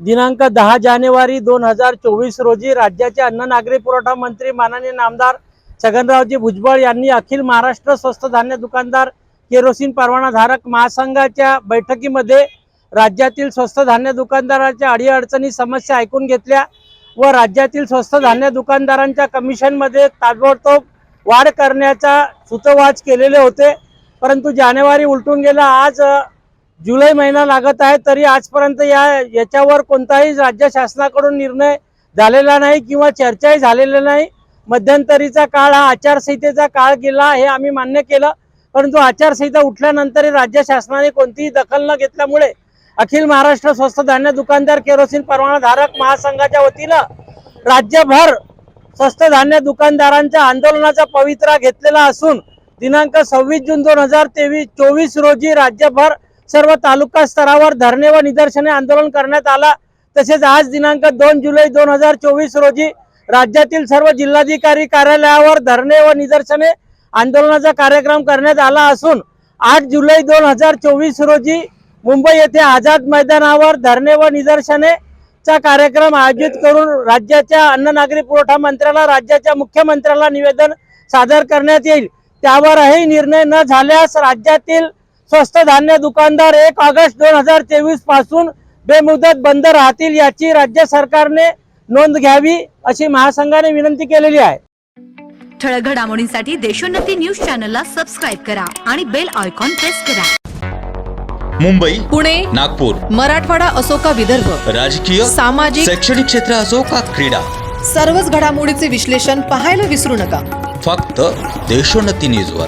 दिनांक 10 जानेवारी 2024 रोजी राज्याचे अन्न नागरी पुरवठा मंत्री माननीय नामदार छगनरावजी भुजबळ यांनी अखिल महाराष्ट्र स्वस्त धान्य दुकानदार केरोसिन परवानाधारक महासंघाच्या बैठकीमध्ये राज्यातील स्वस्त धान्य दुकानदारांच्या अडीअडचणी समस्या ऐकून घेतल्या व राज्यातील स्वस्त धान्य दुकानदारांच्या कमिशनमध्ये ताबडतोब वाढ करण्याचा सूतोवाच केलेले होते। परंतु जानेवारी उलटून गेला, आज जुलै महिना लागत आहे तरी आजपर्यंत याच्यावर कोणताही राज्य शासनाकडून निर्णय झालेला नाही किंवा चर्चाही झालेली नाही। मध्यंतरीचा काळ हा आचारसंहितेचा काळ गेला हे आम्ही मान्य केलं, परंतु आचारसंहिता उठल्यानंतरही राज्य शासनाने कोणतीही दखल न घेतल्यामुळे अखिल महाराष्ट्र स्वस्त धान्य दुकानदार केरोसिन परवानाधारक महासंघाच्या वतीनं राज्यभर स्वस्त धान्य दुकानदारांच्या आंदोलनाचा पवित्रा घेतलेला असून दिनांक 26 जून 2024 रोजी राज्यभर सर्व तालुका स्तरावर धरणे व निदर्शने आंदोलन करण्यात आला। तसेच आज दिनांक 2 जुलै 2024 रोजी राज्यातील सर्व जिल्हाधिकारी कार्यालयावर धरणे व निदर्शने आंदोलनाचा कार्यक्रम करण्यात आला असून 8 जुलै 2024 रोजी मुंबई येथे आझाद मैदानावर धरणे व निदर्शनेचा कार्यक्रम आयोजित करून राज्याच्या अन्न नागरी पुरवठा मंत्र्याला राज्याच्या मुख्यमंत्र्याला निवेदन सादर करण्यात येईल। त्यावरही निर्णय न झाल्यास राज्यातील स्वस्त धान्य दुकानदार 1 ऑगस्ट 2023 पासून बेमुदत बंद राहतील याची राज्य सरकारने नोंद घ्यावी अशी महासंघाने विनंती केलेली आहे। ठळक घडामोडींसाठी देशोन्नती न्यूज चॅनलला सबस्क्राइब करा आणि बेल आयकॉन प्रेस करा। मुंबई, पुणे, नागपूर, मराठवाडा असो का विदर्भ, राजकीय, सामाजिक, शैक्षणिक क्षेत्र असो का क्रीडा, सर्वच घडामोडीचे विश्लेषण पाहायला विसरू नका। फक्त देशोन्नती न्यूजवर।